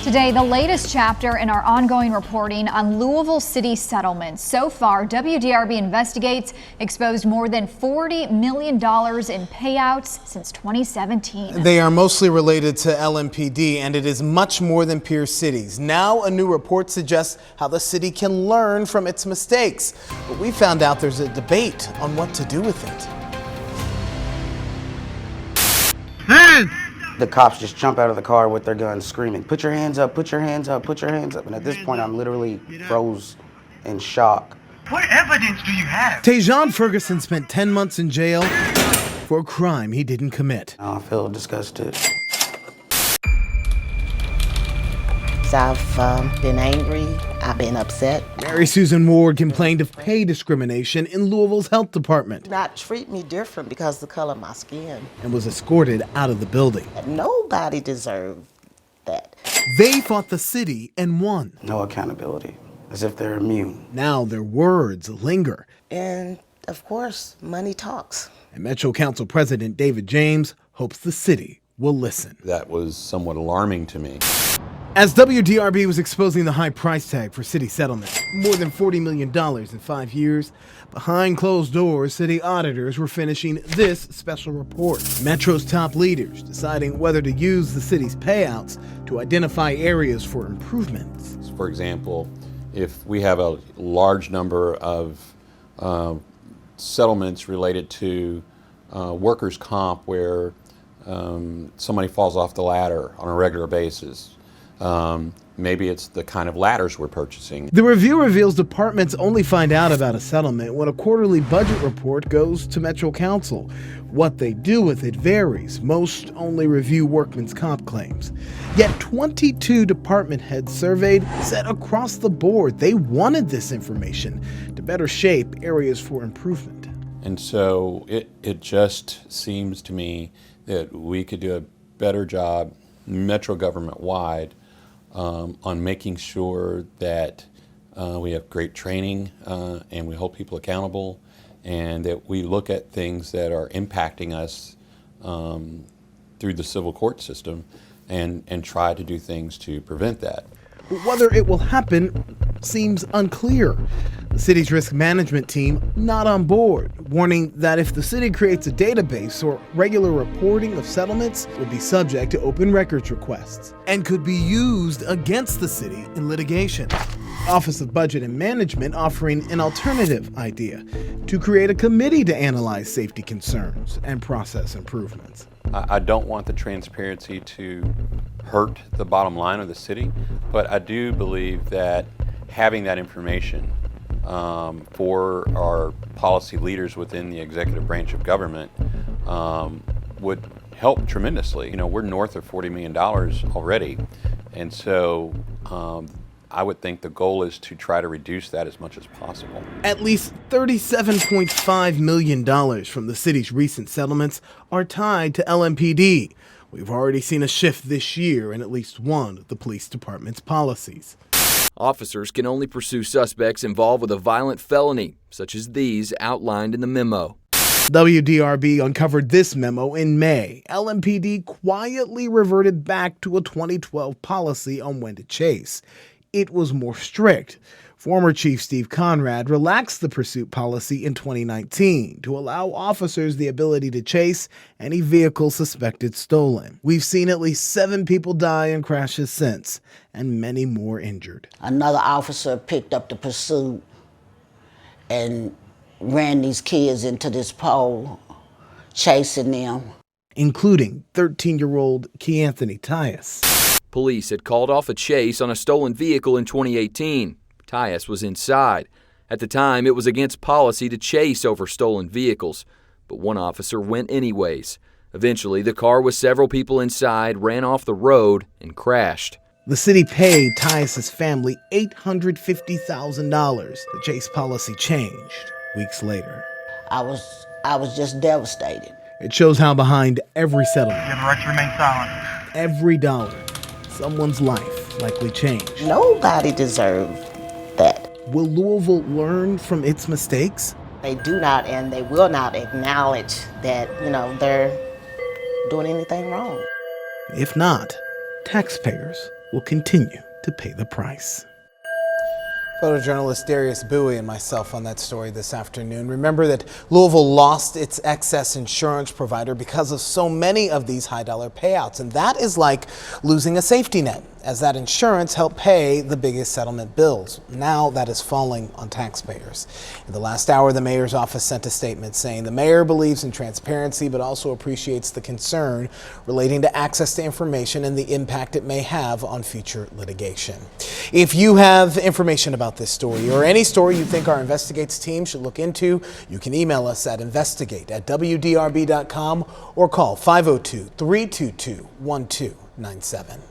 Today, the laytest chapter in our ongoing reporting on Louisville city settlements. So far, WDRB Investigates exposed more than $40 million in payouts since 2017. They are mostly related to LMPD, and it is much more than peer cities. Now, a new report suggests how the city can learn from its mistakes. But we found out there's a debate on what to do with it. The cops just jump out of the car with their guns screaming, "Put your hands up, put your hands up, put your hands up." And at this point, I'm literally froze in shock. What evidence do you have? Tajon Ferguson spent 10 months in jail for a crime he didn't commit. I feel disgusted. I've been angry, I've been upset. Mary Susan Ward complained of pay discrimination in Louisville's health department. Not treat me different because of the color of my skin. And was escorted out of the building. Nobody deserved that. They fought the city and won. No accountability, as if they're immune. Now their words linger. And of course, money talks. And Metro Council President David James hopes the city will listen. That was somewhat alarming to me. As WDRB was exposing the high price tag for city settlements, more than $40 million in 5 years, behind closed doors, city auditors were finishing this special report. Metro's top leaders deciding whether to use the city's payouts to identify areas for improvements. For example, if we have a large number of settlements related to workers' comp where somebody falls off the ladder on a regular basis, maybe it's the kind of ladders we're purchasing. The review reveals departments only find out about a settlement when a quarterly budget report goes to Metro Council. What they do with it varies. Most only review workman's comp claims. Yet 22 department heads surveyed said across the board they wanted this information to better shape areas for improvement. And so it just seems to me that we could do a better job, Metro government-wide, on making sure that we have great training and we hold people accountable, and that we look at things that are impacting us through the civil court system and try to do things to prevent that. Whether it will happen seems unclear. The city's risk management team not on board, warning that if the city creates a database or regular reporting of settlements, will be subject to open records requests and could be used against the city in litigation. Office of Budget and Management offering an alternative idea to create a committee to analyze safety concerns and process improvements. I don't want the transparency to hurt the bottom line of the city, but I do believe that having that information for our policy leaders within the executive branch of government would help tremendously. You know, we're north of $40 million already, and so I would think the goal is to try to reduce that as much as possible. At least $37.5 million from the city's recent settlements are tied to LMPD. We've already seen a shift this year in at least one of the police department's policies. Officers can only pursue suspects involved with a violent felony, such as these outlined in the memo. WDRB uncovered this memo in May. LMPD quietly reverted back to a 2012 policy on when to chase. It was more strict. Former Chief Steve Conrad relaxed the pursuit policy in 2019 to allow officers the ability to chase any vehicle suspected stolen. We've seen at least 7 people die in crashes since, and many more injured. Another officer picked up the pursuit and ran these kids into this pole, chasing them. Including 13-year-old Keanthony Tyus. Police had called off a chase on a stolen vehicle in 2018. Tyus was inside. At the time, it was against policy to chase over stolen vehicles, but one officer went anyways. Eventually, the car with several people inside ran off the road and crashed. The city paid Tyus's family $850,000. The chase policy changed weeks later. I was just devastated. It shows how behind every settlement, You have the right to remain silent. every dollar, someone's life likely changed. Nobody deserved that. Will Louisville learn from its mistakes? They do not and they will not acknowledge that, they're doing anything wrong. If not, taxpayers will continue to pay the price. Photojournalist Darius Bowie and myself on that story this afternoon. Remember that Louisville lost its excess insurance provider because of so many of these high-dollar payouts, and that is like losing a safety net, as that insurance helped pay the biggest settlement bills. Now that is falling on taxpayers. In the last hour, the mayor's office sent a statement saying the mayor believes in transparency but also appreciates the concern relating to access to information and the impact it may have on future litigation. If you have information about this story or any story you think our Investigates team should look into, you can email us at investigate@WDRB.com or call 502-322-1297.